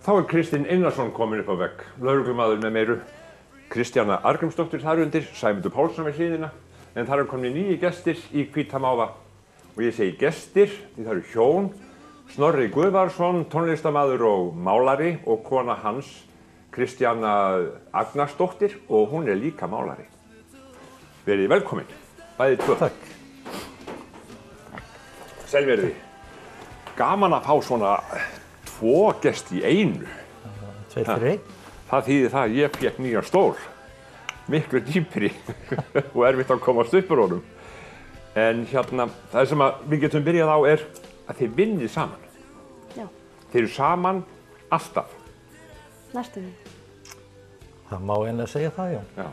Þá Kristinn Einarsson kominn upp á vegg, lögreglumaður með meiru. Kristjana Arngrímsdóttir þar undir, Sæmundur Pálsson við hliðina, en þar eru komnir nýjir gestir í Hvíta máva. Og ég segi gestir, því það eru hjón, Snorri Guðvarsson, tónlistarmaður og málari, og kona hans, Kristjana Agnarsdóttir, og hún líka málari. Verið velkomin, bæði tvö. Takk. Selveriði, gaman að fá svona tvo gesti í einu. Tveir fyrir einn. Það þýðir það að ég fékk nýjan stól, miklu dýpri og erfitt að komast upp úr honum. En hérna, það sem við getum byrjað á er að þið vinnið saman. Já. Þið eru saman alltaf. Næstum því. Það má eiginlega segja það, já. Já.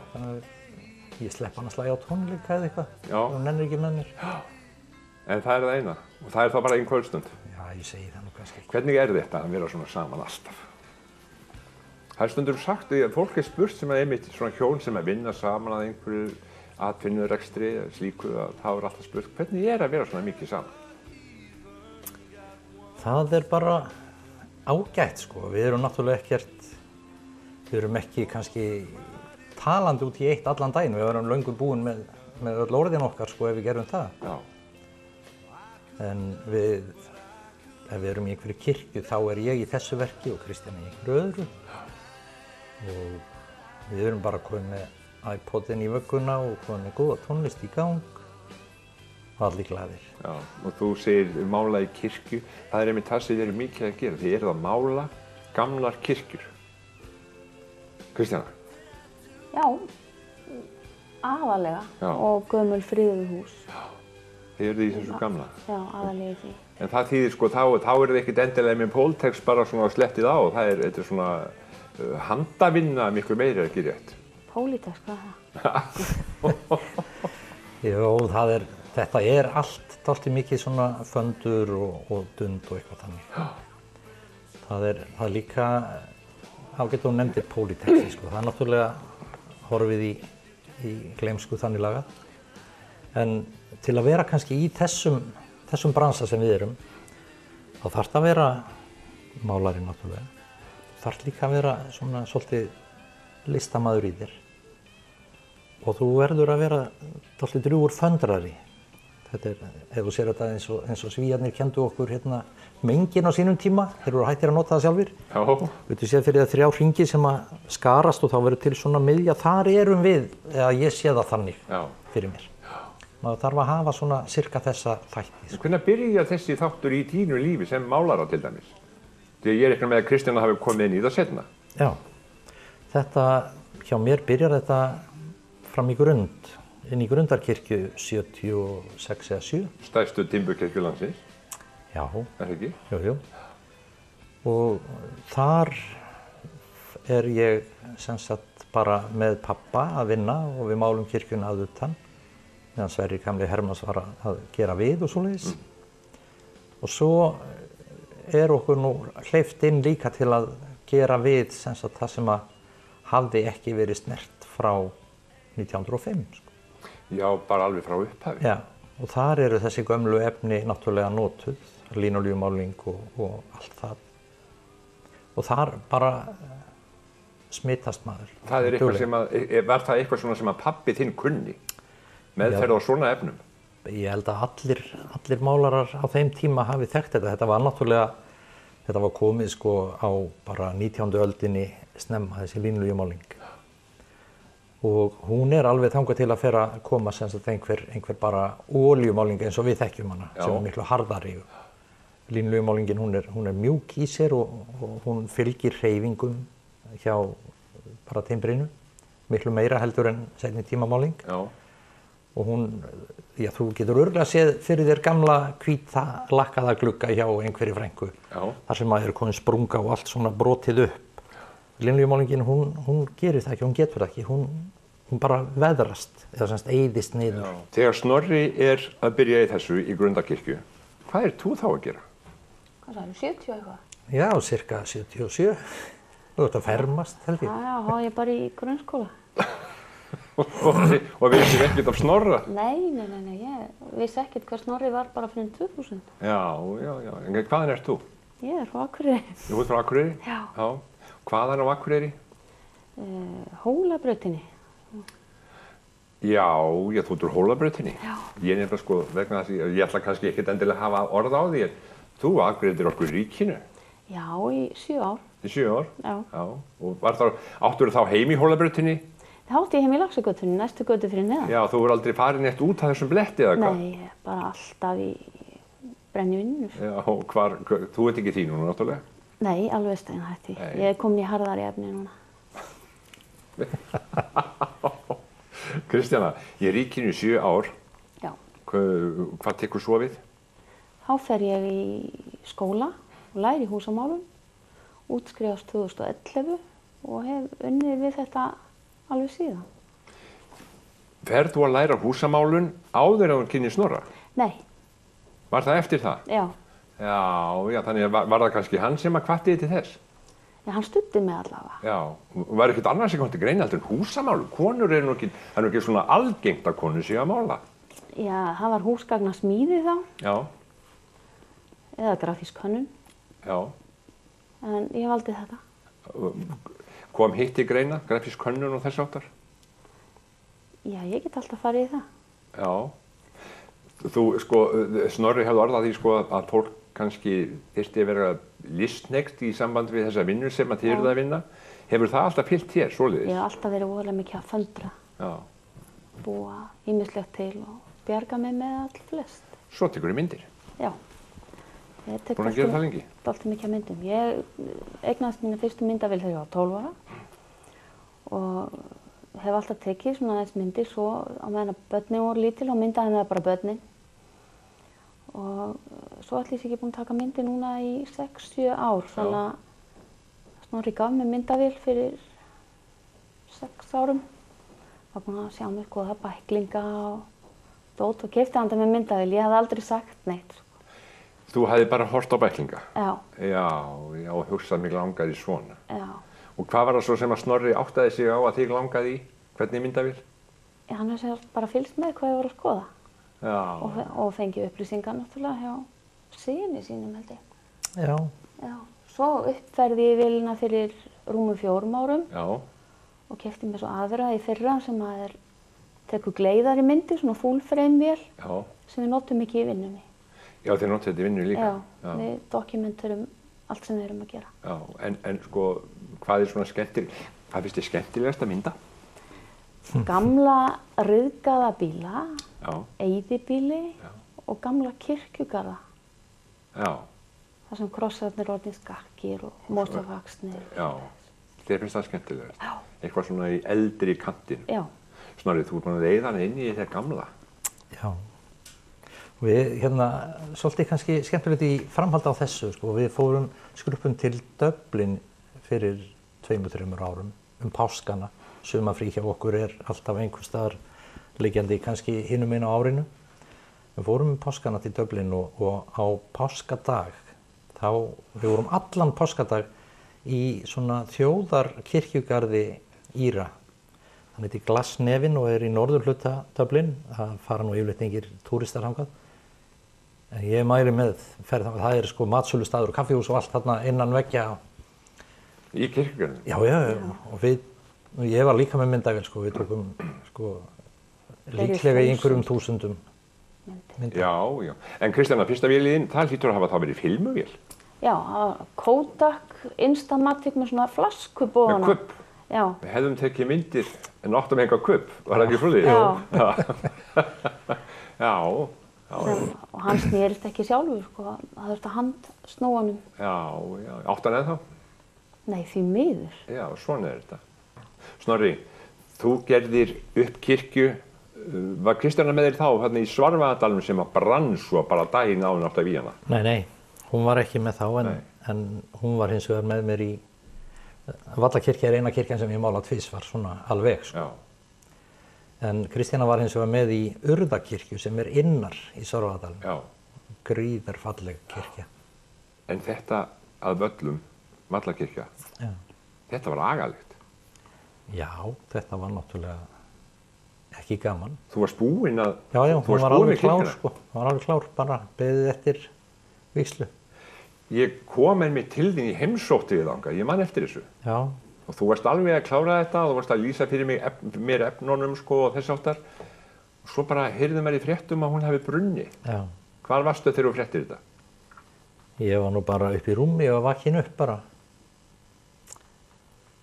Ég slepp hann að slægja á tónleika eða eitthvað. Já. Hún nennir ekki með mér. Já. En það er það eina. Og það er þá bara ein kvöldstund. Já, ég segi það nú kannski. Hvernig er þetta að vera svona saman alltaf? Það er stundum sagt að fólk spurt sem að einmitt svona hjón sem að vinna saman að einhverju atvinnurekstri eða slíku, að það er alltaf spurt hvernig er að vera svona mikið saman? Það er bara ágætt, sko. Við erum náttúrulega ekkert, við erum ekki kannski talandi út í eitt allan daginn. Við erum löngu búin með öll orðin okkar, sko, ef við gerum það. Já. En ef við erum í einhverju kirkju, þá er ég í þessu verki og Kristján í einhverju öðru. Og við erum bara komið með iPodin í vögguna og komið með góða tónlist í gang. Og allir glaðir. Já, og þú segir mála í kirkju. Það er einmitt það sem þið eru mikið að gera. Þið eruð að mála gamlar kirkjur. Kristjana? Já, aðalega. Já. Og gömul friðuhús. Já. Þið eruð í þessu gamla. Já, aðalega í því. En það þýðir sko, þá er það ekkert endilega með póltext bara svona slettið á. Þetta er svona handavinna miklu meiri ekki rétt. Pólitísk, hvað er það? Jó, þetta er allt dálítið mikið svona föndur og dund og eitthvað þannig. Það er líka, ágætt og nefndir pólitík, sko. Það er náttúrulega horfið í gleymsku þannig lagað. En til að vera kannski í þessum bransa sem við erum, þá þarf það að vera málari náttúrulega. Þarf líka að vera svona svolítið listamaður í þér. Og þú verður að vera dálítið drjúgur föndrari. Þetta er, ef þú sér þetta eins og Svíarnir kenndu okkur hérna mengin á sínum tíma, þeir voru hættir að nota það sjálfir. Já. Þú séð fyrir það 3 hringi sem að skarast og þá verður til svona miðja, þar erum við, eða ég sé það þannig fyrir mér. Maður þarf að hafa svona cirka þessa þætti. Sko. Hvernig byrja þessi þáttur í þínu lífi sem málara til dæmis? Því ég reikna með að Kristjana hafi komið inn í það seinna. Já, þetta, hjá mér byrjar þetta fram í grund, inn í Grundarkirkju 76 eða 7. Stærstu timburkirkju landsins. Já. Er það ekki? Jú. Og þar er ég sem sagt bara með pappa að vinna og við málum kirkjuna að utan. Meðan Sverrir gamli Hermanns var að gera við og svoleiðis. Og svo er okkur nú hleypt inn líka til að gera við sem sagt það sem að hafði ekki verið snert frá 1905. Sko. Já, bara alveg frá upphafi. Já, og þar eru þessi gömlu efni náttúrulega notuð, línolíumáling og allt það. Og þar bara smitast maður. Það er eitthvað var það eitthvað svona sem að pabbi þinn kunni? Meðferð á svona efnum? Ég held að allir málarar á þeim tíma hafi þekkt þetta. Þetta var náttúrulega, þetta var komið sko á bara 19. öldinni snemma, þessi línolíumáling. Og hún er alveg þangað til að fara að koma sem sagt einhver bara olíumáling eins og við þekkjum hana, sem er miklu harðari. Línolíumálingin, hún er mjúk í sér og hún fylgir hreyfingum hjá bara timbrinu, miklu meira heldur en seinni tímamáling. Já. Og hún, já, þú getur örugglega séð fyrir þér gamla hvíta lakkaða glugga hjá einhverri frænku. Já. Þar sem að er komin sprunga og allt svona brotið upp. Línolíumálingin, hún gerir það ekki, hún getur það ekki, hún bara veðrast, eða semst eyðist niður. Já. Þegar Snorri er að byrja í þessu í Grundarkirkju, hvað þú þá að gera? Hvað sagði, 70 eitthvað? Já, cirka 77. Þú ert að fermast, held ég. Já, þá er ég bara í grunnskóla. Og vissir ekkert af Snorra? Nei, ég vissi ekkert hvað Snorri var bara fyrir 2000. Já. En hvaðan ert þú? Ég er frá Akureyri. Þú ert frá Akureyri? Já. Hvaðan á Akureyri? Hólabrautinni. Já, þú ert úr Hólabrautinni. Já. Ég er nefnilega sko, vegna þess að ég ætla kannski ekkert endilega að hafa orð á því, en þú Akureyri okkur ríkinu. Já, í 7 ár. Í 7 ár? Já. Og áttur þá heim í Hólabrautinni? Það átti ég heim í Laxagötunni, næstu götu fyrir neðan. Já, þú voru aldrei farin eitt út af þessum bletti eða hvað? Nei, bara alltaf í brennivinnu. Já, þú ert ekki því núna náttúrulega? Nei, alveg steinhætti. Ég er komin í harðari efni núna. Kristjana, ég er ríkinu í 7 ár. Já. Hvað tekur svo við? Þá fer ég í skóla og læri húsamálun, útskrifast 2011 og hef unnið við þetta alveg síðan. Ferð þú að læra húsamálun áður en þú kynnir Snorra? Nei. Var það eftir það? Já. Já, þannig var það kannski hann sem að hvatti þig til þess? Já, hann studdi mig allavega. Já, var ekkert annars sem kom til greina heldur en húsamálun? Konur það er nú ekki svona algengt að konur séu að mála. Já, það var húsgagnasmíði þá. Já. Eða grafísk hönnun. Já. En ég valdi þetta. Kom hitt í greina, grafísk hönnun og þess áttar? Já, ég get alltaf farið í það. Já. Þú, sko, Snorri hefði orðað því, sko, að fólk kannski þyrfti að vera listnegt í samband við þessa vinnu sem að þið eruð að vinna. Hefur það alltaf fylgt þér, svoleiðis? Ég hef alltaf verið voðalega mikið að föndra. Já. Búa ýmislegt til og bjarga mig með all flest. Svo tekur þið myndir? Já. Búin að gera það lengi? Alltaf mikið af myndum. Ég eignaðist mína fyrstu myndavél þegar ég var 12 ára og hef alltaf tekið svona aðeins myndir svo á meðan að börnin voru lítil og myndaði með bara börnin. Og svo ætli ég sé ekki búin að taka myndir núna í 6-7 ár. Svona Snorri gaf mér myndavél fyrir 6 árum. Var búin að sjá mér góða bæklinga og dót og keypti handa með myndavél. Ég hafði aldrei sagt neitt. Þú hefði bara hort á bæklinga? Já. Já, og hugsað mig langaði svona. Já. Og hvað var það svo sem að Snorri áttaði sig á að þig langaði í? Hvernig myndavél? Hann hefði bara fylgst með hvað ég voru að skoða. Já. Og fengið upplýsingar náttúrulega hjá syni sínum held ég. Já. Já. Svo uppferði ég vélina fyrir rúmum 4 árum. Já. Og keypti mér svo aðra í fyrra sem að tekur gleiðari myndir, svona full frame vél. Já. Sem við notum mikið í vinnunni. Já, þið notuðu þetta í vinnu líka? Já, við dokumenturum allt sem við erum að gera. Já, en sko, hvað er svona skemmtileg, hvað finnst þið skemmtilegast að mynda? Gamla ryðgaða bíla, Já. eyðibíli og gamla kirkjugarða. Já. Þar sem krossarnir orðin skakkir og mósavaxnir. Já, þér finnst það skemmtilegast? Já. Eitthvað svona í eldri kantinn? Já. Snorri, þú er búin að eyða hann inn í þetta gamla? Já. Við, svolítið kannski skemmtilegt í framhald á þessu, sko. Við fórum skruppum til Dublin fyrir 2-3 árum páskana. Sumarfrí hjá okkur er alltaf einhvers staðar liggjandi kannski hinum einu á árinu. Við fórum páskana til Dublin og á páskadag, við vorum allan páskadag í svona þjóðarkirkjugarði Íra. Hann heitir Glasnevin og er í norðurhluta Dublin. Það fara nú yfirleitt engir túristar þangað. En ég mæli með ferð þangað. Það er sko matsölustaður og kaffihús og allt þarna innan veggja. Í kirkjugarðinum? Já. Og ég var líka með myndavél, sko. Við tókum sko líklega í einhverjum 1000 myndir. Já. En Kristjana, fyrsta vélin, það hlýtur að hafa þá verið filmuvél? Já, Kodak Instamatic með svona flaskubóðana. Með kubb? Já. Við hefðum tekið myndir en áttum enga kubb, var það ekki svoleiðis? Já. Já. Og hann snerist ekki sjálfur, sko. Það þurfti að handsnúa honum. Já. Átti hann ennþá? Nei, því miður. Já, svona er þetta. Snorri, þú gerðir upp kirkju. Var Kristjana með þér þá þarna í Svarfaðardalnum sem að brann svo bara daginn áður átt að vígja hana? Nei, hún var ekki með þá en hún var hins vegar með mér í Vallakirkja er eina kirkjan sem ég mála tvisvar, svona alveg, sko. Já. En Kristjana var hins vegar með í Urðakirkju sem er innar í Svarfaðardalnum. Já. Gríðarfalleg kirkja. En þetta að völlum, Vallakirkja, Þetta var agalegt. Já, þetta var náttúrulega ekki gaman. Þú varst búinn að... Já, þú hún varst var búinn alveg með klár, kirkjuna. sko. Hún var alveg klár, bara beðið eftir vígslu. Ég kom einmitt til þín í heimsótti við þangað, ég man eftir þessu. Já, Og þú varst alveg að klára þetta og þú varst að lýsa fyrir mér efnunum sko og þess áttar. Og svo bara heyrðu mér í fréttum að hún hefði brunni. já. Hvar varstu þegar þú fréttir þetta? Ég var nú bara upp í rúmi og vakin upp bara.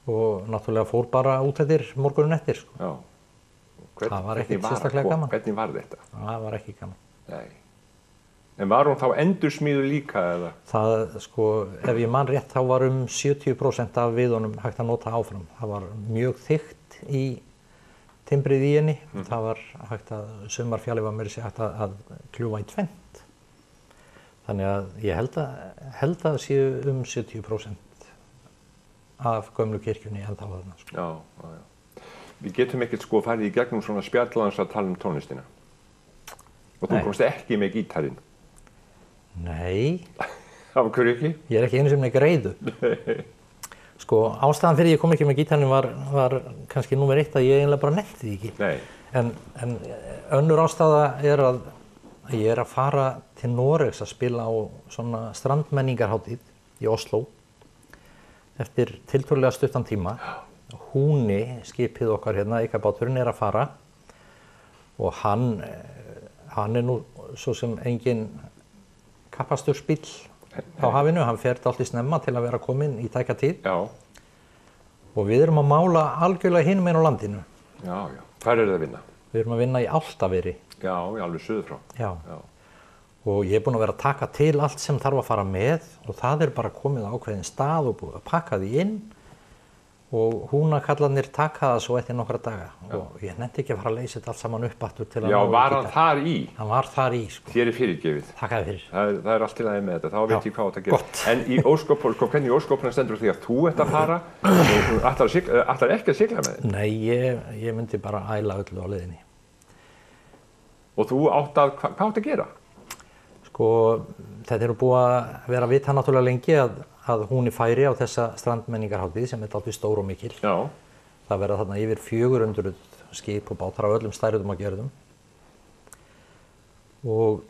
Og náttúrulega fór bara út eftir morguninn eftir, sko. Já. Það var ekkert hvernig sérstaklega gaman. Hvernig var þetta? Það var ekki gaman. Nei. En var hún þá endursmíðu líka eða? Það, sko, ef ég man rétt, þá var 70% af viðunum hægt að nota áfram. Það var mjög þykkt í timbrið í henni. Það var hægt að, sumarfjalli var meira sér hægt að kljúfa í tvennt. Þannig að ég held að séu 70% af gömlu kirkjunni ennþá þarna, sko. Já, já, já. Við getum ekkert sko farið í gegnum svona spjallans að tala um tónlistina. Og þú Nei. komst ekki með gítarinn. Nei, Af hverju ekki? ég er ekki einu sem ekki reiðu. Sko, ástæðan fyrir ég kom ekki með gítarinn var kannski númer 1 að ég eiginlega bara nefndi því ekki. Nei. En önnur ástæða er að ég er að fara til Noregs að spila á svona strandmenningarhátíð í Oslo eftir tiltölulega stuttan tíma. Húni, skipið okkar hérna, Eikabáturinn, er að fara og hann er nú svo sem engin kappasturspíll á hafinu. Hann fer dálítið snemma til að vera kominn í tæka tíð. Já, Og við erum að mála algjörlega hinum einn á landinu. já, já. Hvar er það að vinna? Við erum að vinna í Álftaveri. Já, alveg suður frá. Já. Já. Og ég er búinn að vera að taka til allt sem þarf að fara með og það er bara komið á ákveðin stað og búið að pakka því inn og húnakallarnir taka það svo eftir nokkra daga. Og ég nefndi ekki að fara að leysa þetta allt saman upp aftur til að Já, ná í var hann gítar. þar í? Hann var þar í, sko. Þér er fyrirgefið. Takkaði fyrir. Það er allt í lagi með þetta, þá veit Já, ég hvað átt að gera. gott. En í óskop, sko, hvernig í óskopuna stendur því að þú ert að fara og ætlar ekki að sigla með þér? Nei, ég myndi bara æla öllu á leiðinni. Og þú átt að, hvað átt að gera? Sko, þetta er búið að vera að vita náttúrulega lengi að hún færi á þessa strandmenningarhátíð sem er dálítið stór og mikil. Já, Það verða þarna yfir 400 skip og bátar af öllum stærðum og gerðum. Og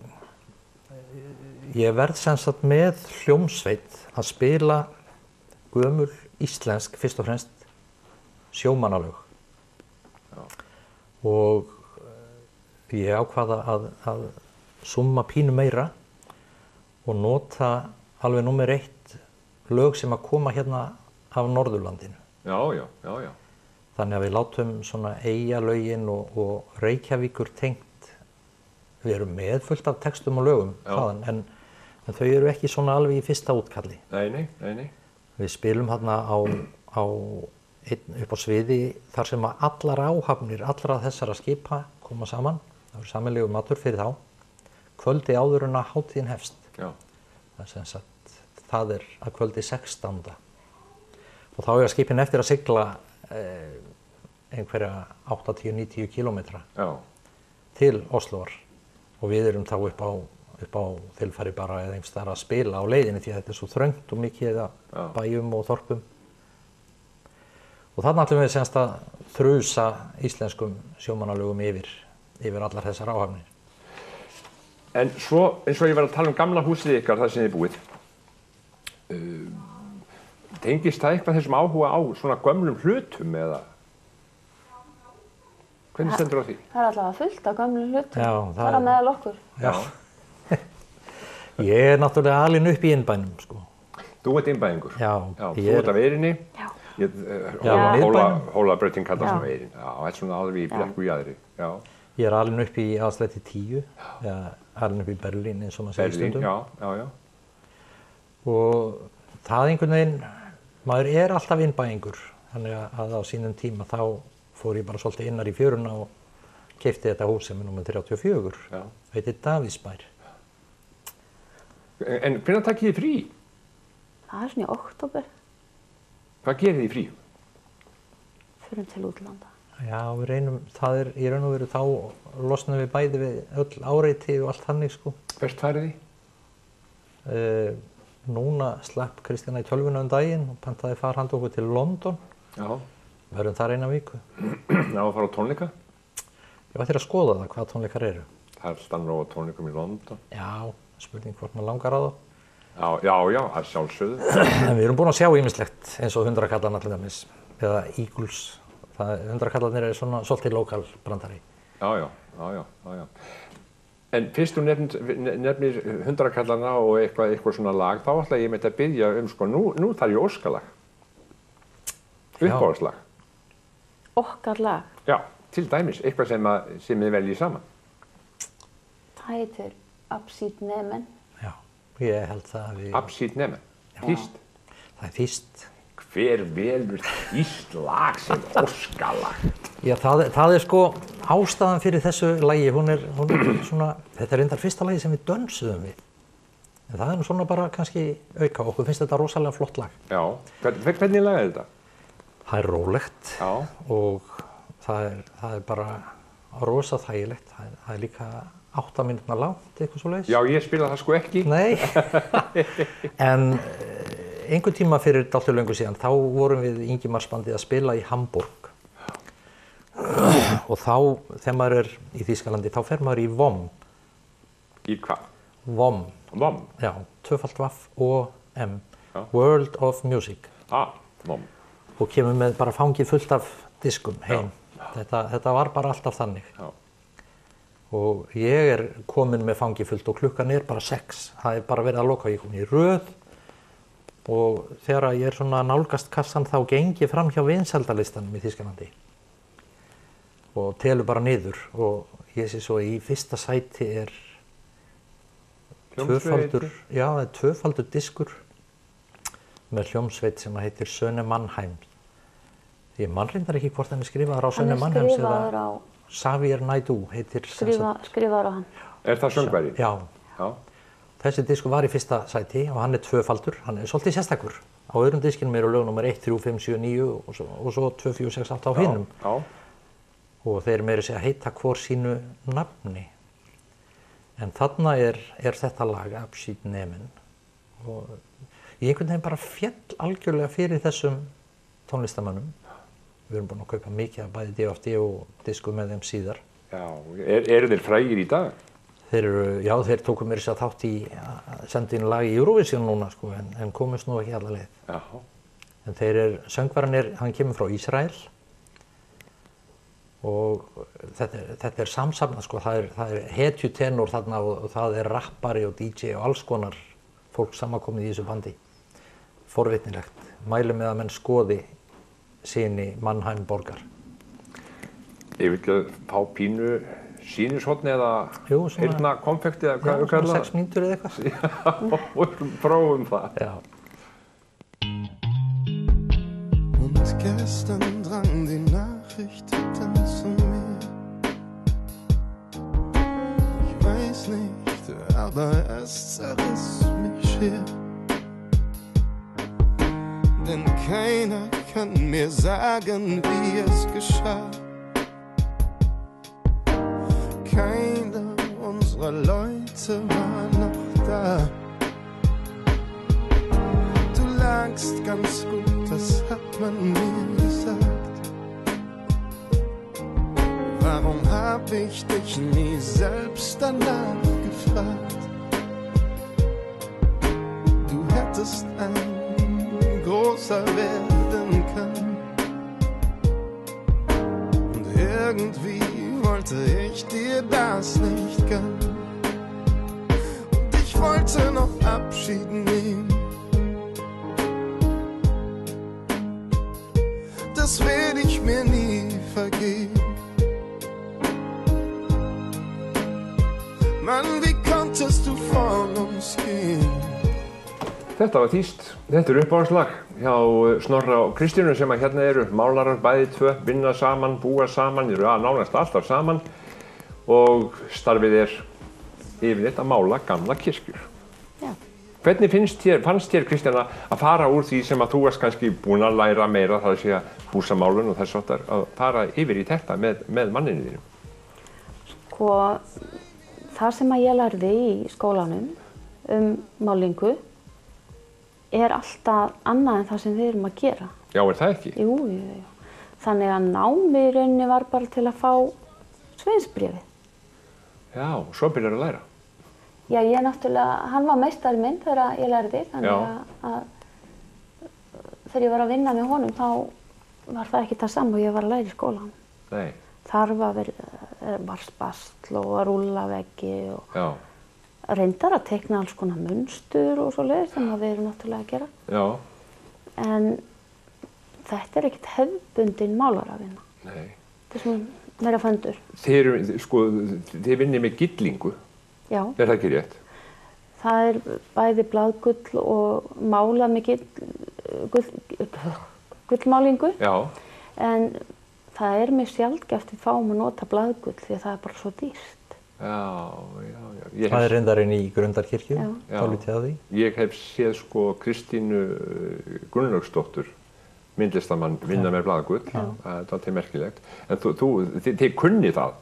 ég verð sem sagt með hljómsveit að spila gömul íslensk, fyrst og fremst, sjómannalög. Og ég ákvaða að summa pínu meira og nota alveg númer 1 lög sem að koma hérna af Norðurlandinu. já. Þannig að við látum svona Eyjalögin og Reykjavíkur tengt. Við erum með fullt af textum og lögum þaðan, en þau eru ekki svona alveg í fyrsta útkalli. Nei. Við spilum hérna upp á sviði þar sem að allar áhafnir, allra þessara skipa koma saman. Það eru sameiginlegur matur fyrir þá. Kvöldi áður en að hátíðin hefst. Já. Það er sem sagt, það er að kvöldi 16. Og þá er skipin eftir að sigla einhverja 80-90 kilometra til Osloar og við erum þá upp á þilfæri bara eða einhvers staðar að spila á leiðinni því að þetta er svo þröngt og mikið af bæjum og þorpum. Og þarna ætlum við semst að þrusa íslenskum sjómannalögum yfir allar þessar áhafnir. En svo, eins og ég var að tala um gamla húsið ykkar, það sem þið búið, tengist það eitthvað þessum áhuga á svona gömlum hlutum eða? Hvernig stendur á því? Það er allavega fullt af gömlum hlutum. Já, það er meðal okkur. Já. Ég er náttúrulega alinn upp í innbænum, sko. Þú ert innbæðingur? Já. Þú ert af Eyrinni? Já. Hólabrautin kallast svona Eyrin. Já, það er svona alveg í Brekku í aðri. Já. Ég er alinn upp í aðslætti 10, alinn upp í Berlín eins og maður segir stundum. Já. Og það einhvern veginn, maður er alltaf innbæingur, þannig að á sínum tíma þá fór ég bara svolítið innar í fjöruna og keypti þetta hús sem er númer 34, það heitir Davíðsbær. En hvernig takkið þið frí? Það er svona í október. Hvað gerir þið í frí? Förum til útlanda. Já, við reynum, það er í raun og veru þá losnum við bæði við öll áreiti og allt þannig, sko. Hvert farið þið? Núna slapp Kristjana í tölvuna daginn og pantaði farhald okkur til London. Já. Verðum þar eina viku. Já, að fara á tónleika? Ég var til að skoða það, hvað tónleikar eru. Það stann á tónleikum í London. Já, spurning hvort maður langar á það. Já, að sjálfsögðu. Við erum búin að sjá ýmislegt eins og 100 kallarna til dæmis, eða Eagles. 100 kallarnir svona svolítið lokal brandari. Já. En fyrst þú nefnir 100 kallarna og eitthvað svona lag, þá ætla ég að biðja sko, nú þarf ég óskalag. Uppáhaldslag. Okkar lag? Já, til dæmis, eitthvað sem þið veljið saman. Það heitir Abschied nehmen. Já, ég held það að við... Abschied nehmen? Þýskt? Það þýskt. Hver velur þýskt lag sem óskalag? Já, það sko ástæðan fyrir þessu lagi, hún er svona, þetta er reyndar fyrsta lagi sem við dönsuðum við. En það er nú svona bara kannski auka, okkur finnst þetta rosalega flott lag. Já, hvernig lag er þetta? Það er rólegt. Já. Og það er bara rosa þægilegt. Það er líka 8 mínútna langt, eitthvað svoleiðis. Já, ég spila það sko ekki. Nei, en einhvern tíma fyrir dálítið löngu síðan, þá vorum við Ingimarsbandið að spila í Hamburg. Og þá, þegar maður er í Þýskalandi, þá fer maður í VOM. Í hvað? VOM. VOM? Já, 2V-O-M. World of Music. VOM. Og kemur með bara fangið fullt af diskum heim. Þetta var bara alltaf þannig. Já. Og ég er komin með fangið fullt og klukkan er bara 6. Það er bara verið að loka, ég kom í röð. Og þegar ég er svona nálgast kassan, þá geng ég fram hjá vinsældalistanum í Þýskalandi. Og telur bara niður. Og ég sé svo í fyrsta sæti er tvöfaldur diskur með hljómsveit sem heitir Söne Mannheim. Ég man reyndar ekki hvort hann er skrifaður á Söne Mannheims eða Xavier Naidoo heitir skrifaður á hann. Er það söngvari? Já. Þessi diskur var í fyrsta sæti og hann er tvöfaldur, hann er svolítið sérstakur. Á öðrum diskinum eru lög nr. 1, 3, 5, 7, 9 og svo 2, 4, 6, 8 á hinum. Já. Og þeir meira segja heita hvor sínu nafni. En þarna er þetta lag, Abschied nehmen. Og ég einhvern veginn bara féll algjörlega fyrir þessum tónlistamönnum. Við erum búin að kaupa mikið af bæði DFD og disku með þeim síðar. Já, eru þeir frægir í dag? Þeir tóku mér þess að þátt í að senda inn lag í Eurovision núna sko, en komist nú ekki alla leið. Já. En söngvarinn hann kemur frá Ísrael og þetta er samsafnað sko, það er hetjutenor þarna og það er rappari og DJ og alls konar fólk samankomið í þessu bandi. Forvitnilegt. Mæli með að menn skoði síni Mannheim borgar. Ég vil ekki að fá pínu sýnishotni eða heyrna konfekti eða hvað við kalla það? 6 mínútur eða eitthvað. Já, og prófum það. Já. Und gestern drang die Nachricht dann zu mir. Ich weiß nicht, aber es zerriss mich schier. Denn keiner kann mir sagen, wie es geschah. Keiner unserer Leute war noch da. Du lagst ganz gut, das hat man mir gesagt. Warum hab ich dich nie selbst danach gefragt? Du hättest ein großer werden können. Und irgendwie wollte ich dir das nicht gönnen. Und ich wollte noch Abschied nehmen. Das werde ich mir nie vergeben. Mann, wie konntest du von uns gehen? Þetta var þýskt. Þetta er uppáhaldslag hjá Snorra og Kristínu sem að hérna eru málarar bæði tvö, vinna saman, búa saman, eru nánast alltaf saman og starfið er yfirleitt að mála gamla kirkjur. Já. Hvernig fannst þér Kristjana að fara úr því sem að þú varst kannski búin að læra meira, það að segja húsamálun og þess áttar, að fara yfir í þetta með manninu þínum? Sko, það sem að ég lærði í skólanum málingu, er alltaf annað en það sem við erum að gera. Já, er það ekki? Jú. Þannig að námið í rauninni var bara til að fá sveinsbréfið. Já, og svo byrjar að læra. Já, ég náttúrulega, hann var meistari minn þegar ég lærði, þannig að þegar ég var að vinna með honum þá var það ekki það saman og ég var að læra í skólanum. Nei. Þar var spastl og að rúlla veggi og reyndar að teikna alls konar munstur og svoleiðis sem við erum náttúrulega að gera. Já. En þetta er ekkert hefðbundin málaravinna. Nei. Þetta er svona meira föndur. Þið vinnið með gyllingu. Já. Er það ekki rétt? Það er bæði blaðgull og málað með gullmálingu. Já. En það er mjög sjaldgæft við fáum að nota blaðgull því að það er bara svo dýrt. Já. Það er reyndarinn í Grundarkirkju, dálítið af því. Ég hef séð Kristínu Gunnlaugsdóttur, myndlistamann, vinna með blaðgull. Það er merkilegt. En þið kunni það,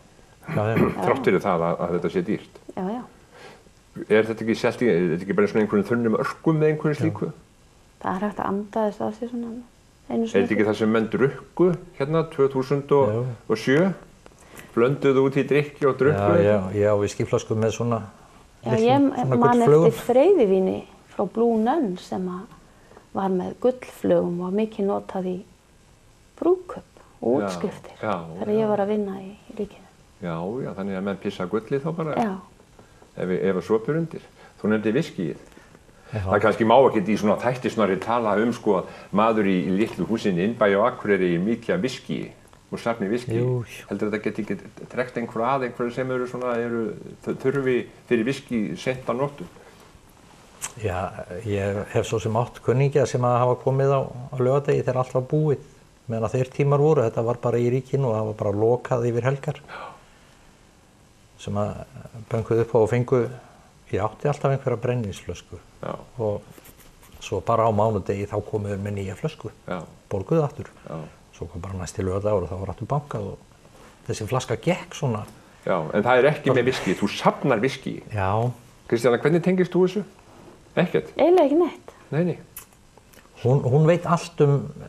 þrátt fyrir það að þetta sé dýrt. Já. Er þetta ekki bara svona einhvern þunnum örkum með einhverju slíku? Það er hægt að anda þess að sér svona einu sinni. Er þetta ekki það sem menn drukku hérna 2007? Blönduðu út í drykki og drukku? Já, viskíflösku með svona Já, ég man eftir freyðivíni frá Blue Nun sem var með gullflögum og var mikið notað í brúðkaup og útskriftir þegar ég var að vinna í ríkinu. Já, þannig að menn pissa gulli þá bara ef að sopur undir. Þú nefndi viskíið. Það kannski má ekki í svona þættisnarri tala að maður í litlu húsinni innbæ á Akureyri í mikið af viskíi og safni viskíi. Heldur þetta geti ekki trekt einhverju sem eru þurfi fyrir viskí sent að notu? Já, ég hef svo sem átt kunningja sem að hafa komið á laugardegi þegar allt var búið. Meðan þeir tímar voru, þetta var bara í ríkinu og það var bara lokað yfir helgar. Sem að bönguðu upp á og fengu, ég átti alltaf einhverja brennivínsflösku. Og svo bara á mánudegi þá komuðu með nýja flösku, borguðu aftur. Svo kom bara næst í laugardagur og þá var aftur bankað og þessi flaska gekk svona. Já, en það er ekki með viskí, þú safnar viskí. Já. Kristjana, hvernig tengist þú þessu? Ekkert? Eiginlega ekki neitt. Nei. Hún veit allt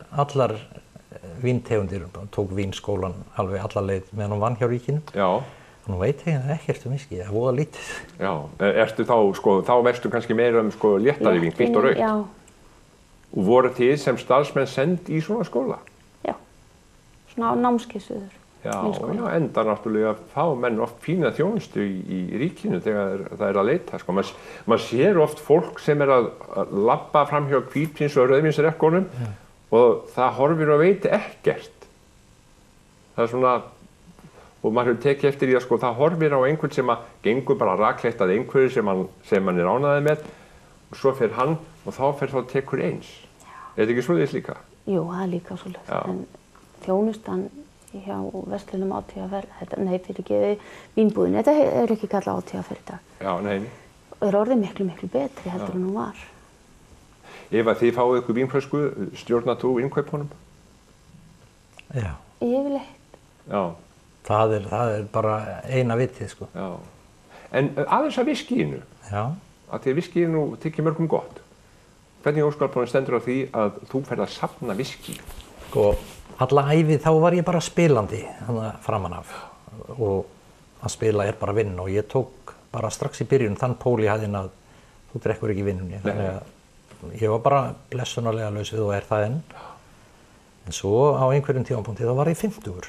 allar víntegundir, tók vínskólan alveg alla leið meðan hún vann hjá ríkinu. Já. Hún veit ekkert viskí, það er voða lítið. Já, ertu þá verstu kannski meira léttari vín, hvítt og rautt. Já. Og voru þið sem starfsmenn send í svona skóla? Já, svona á námskeiðsuður. Já, enda náttúrulega fá menn oft fína þjónustu í ríkinu þegar það er að leita. Maður sér oft fólk sem er að labba fram hjá hvítvíns- og rauðvínsrekkunum og það horfir og veit ekkert. Það er svona, og maður hefur tekið eftir því að það horfir á einhvern sem að gengur bara rakleitt að einhverju sem hann er ánægður með og svo fer hann og þá tekur eins. Er þetta ekki svoleiðis líka? Jú, það er líka svoleiðis. En þjónustan hjá verslunum ÁTVR, vínbúðin, þetta er ekki kallað ÁTVR í dag. Já, nei. Er orðið miklu betri heldur en hún var. Ef að þið fáið ykkur vínflösku, stjórnar þú innkaupunum? Já. Yfirleitt. Já. Það er bara eina vitið, Já. En aðeins að viskíinu. Já. Að því að viskíinu þykir mörgum gott. Hvernig óskalpunum stendur á því að þú ferð að safna viskí? Alla ævi þá var ég bara spilandi framan af og að spila er bara vinn og ég tók bara strax í byrjun þann pól í hæðin að þú drekkur ekki vinnunni. Þannig að ég var bara blessunarlega laus við og er það enn. En svo á einhverjum tímapunkti þá var ég 50.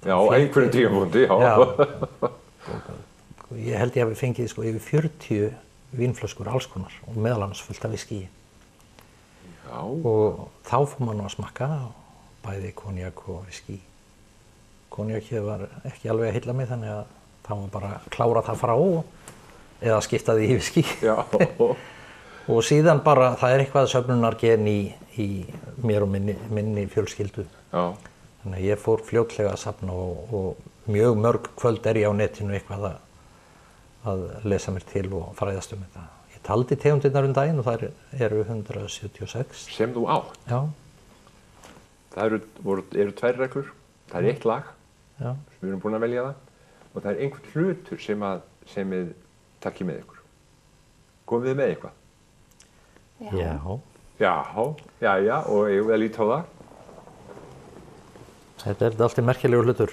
Já, einhverjum tímapunkti, já. Ég held ég hafi fengið yfir 40 vínflöskur alls konar og meðal annars fullt af viskí. Já. Og þá fór maður að smakka bæði konjak og viskí. Konjakið var ekki alveg að heilla mig þannig að þá var bara að klára það frá eða skipta því í viskí. Já. Og síðan bara það er eitthvað söfnunargen í mér og minni fjölskyldu. Já. Þannig að ég fór fljótlega að safna og mjög mörg kvöld er ég á netinu eitthvað að lesa mér til og fræðast þetta. Ég taldi tegundirnar daginn og það eru 176. Sem þú átt? Já. Það eru 2 reglur, það er 1 lag, við erum búin að velja það og það er einhvern hlutur sem þið takkið með ykkur. Komið þið með eitthvað? Já. Já, og ég vil líta á það. Þetta er alltaf merkilegur hlutur.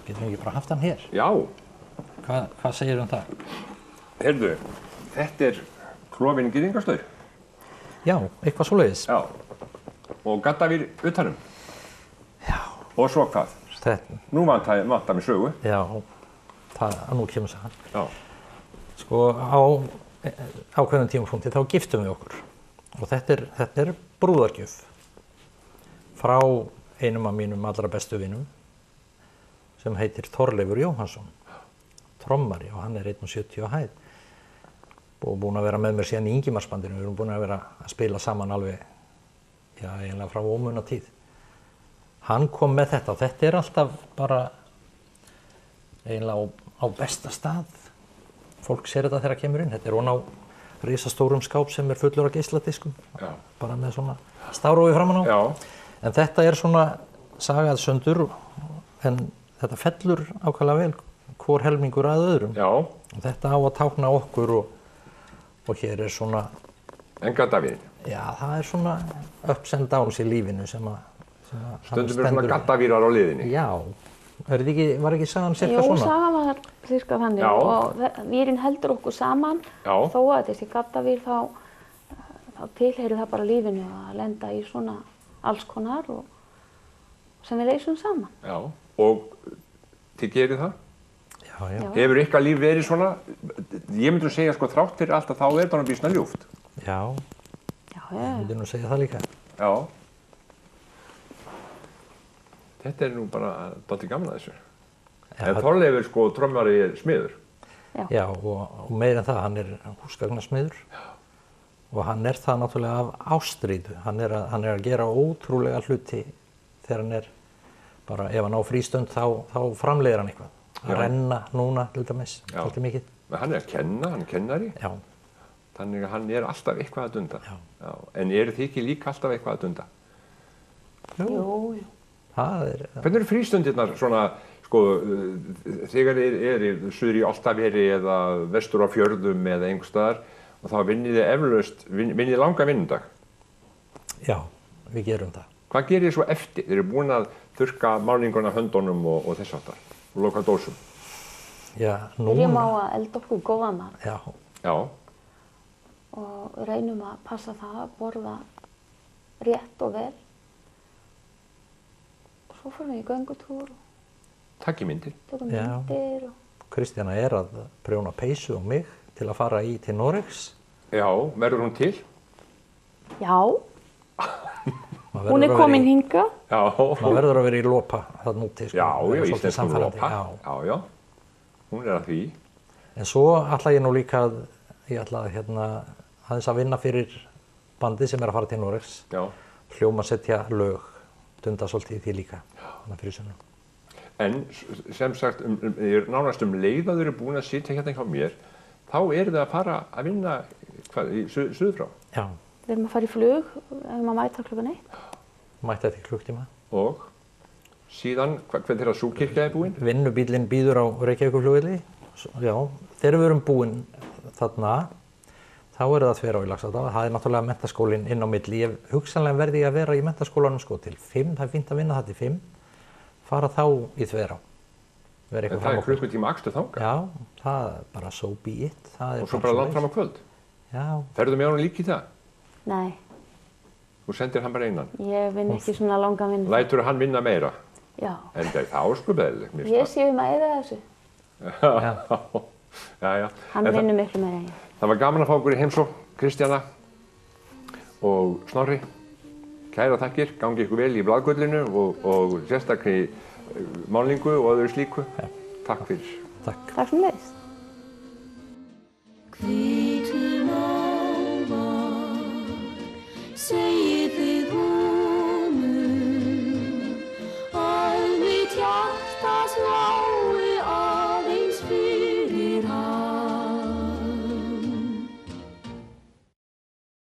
Getum við ekki bara haft hann hér? Já, Hvað segir um það? heyrðu, þetta er klofinn gyðingastaur. Já, eitthvað svoleiðis. Já, og gaddavír utanum. Já. Og svo hvað? Þetta, Nú vantar mér sögu. já, nú kemur sagan. Já, Sko, á ákveðnum tímapunkti þá giftum við okkur. Og þetta er brúðargjöf frá einum af mínum allra bestu vinum sem heitir Þorleifur Jóhannsson, trommari, og hann er 1,70 á hæð og búinn að vera með mér síðan í Ingimarsbandinu. Við erum búin að vera að spila saman alveg, já, eiginlega frá ómuna tíð. Hann kom með þetta og þetta er alltaf bara eiginlega á besta stað. Fólk sér þetta þegar það kemur inn. Þetta er ofan á risastórum skáp sem er fullur af geisladiskum, já, bara með svona stárófi framan á. já, En þetta er svona sagað sundur, en þetta fellur ákveðlega vel hvor helmingur að öðrum. já. Og þetta á að tákna okkur og hér er svona, En gaddavírin. já, það er svona ups and downs í lífinu sem að Stundum eru svona gaddavírar á liðinni. Já, var ekki sagan cirka Jú, svona? sagan var cirka þannig Já. og vírin heldur okkur saman. Já. Þó að þessi gaddavír þá tilheyrir það bara lífinu að lenda í svona alls konar og sem við leysum saman. Já, og þið gerir það? Já, já. Já. Hefur ykkar líf verið svona, ég myndi að segja sko þrátt fyrir allt að þá er það býsna ljúft. Já, Já, ég myndi nú segja það líka. Já. Þetta er nú bara dálítið gaman að þessu. En Þorleifur sko trommari er smiður. Já, og meir en það, hann er húsgagnasmiður og hann er það náttúrulega af ástríðu. Hann er að gera ótrúlega hluti þegar hann er bara, ef hann á frístund þá framleiðir hann eitthvað. Að renna núna, til dæmis, Já. alltaf mikið. Men hann er að kenna, hann er kennari. Já, Þannig að hann er alltaf eitthvað að dunda. Já. En eru þið ekki líka alltaf eitthvað að dunda? jú. það er, Hvernig eru frístundirnar svona, sko, þegar þið eru suður í Álftaveri eða vestur á fjörðum eða einhvers staðar og þá vinnið þið eflaust, vinnið þið langa vinnundag? já, við gerum það. Hvað gerir þið svo eftir? Þið eru búin að þurrka málninguna höndunum og þess aftar og loka dósum? Já, Byrjum á núna, að elda okkur góðan mat já, Já, og reynum að passa það að borða rétt og vel. Svo fórum við í göngutúr og takk í myndir. tökum Já. myndir og Kristjana er að prjóna peysu og mig til að fara til Noregs. Já, verður hún til? já, Maður hún verður er að vera komin í- hingað. Já, Maður verður að vera í lopa þarna úti. Sko. já, Vera svolítið íslensku sannfærandi, lopa. Já. Já, hún er að því. En svo ætla ég nú líka ég ætla að aðeins að vinna fyrir bandið sem er að fara til Noregs. Já. Hljóma setja lög, dunda svolítið í því líka. Þannig fyrir sennum. En sem sagt, nánast leið að þau eru búin að sitja hérna hjá mér, þá eru þið að fara að vinna suður frá. Já, Við erum að fara í flug, erum að mæta klukkan 1. mætti þetta í klukktíma. Og síðan, hvernig þeirra súkirkja er búin? Vinnubíllinn býður á Reykjavíkurflugvelli. Já, þegar við erum búin þarna, þá er það Þverá í Laxárdal. Það er náttúrulega menntaskólinn inn á milli. Hugsanlega verði ég að vera í menntaskólanum sko til 5, það er fínt að vinna það til 5. Fara þá í Þverá. En það er klukkutíma akstur þangað. Já, það er bara so be it. Og svo bara langt fram á kvöld. Já, Ferðu með honum líka í það? Nei, Þú sendir hann bara innan. ég vinn ekki svona langa vinnu. Lætur hann vinna meira? Já, En það er þá sko beðilegt, mér ég sé að eyða þessu. Já. Hann En vinnur miklu meira en ég. það var gaman að fá okkur í heimsókn, Kristjana og Snorri. Kæra þakkir, gangi ykkur vel í blaðgullinu og sérstaklega í málningu og öðru slíku. Takk fyrir. takk. Takk sem leiðist.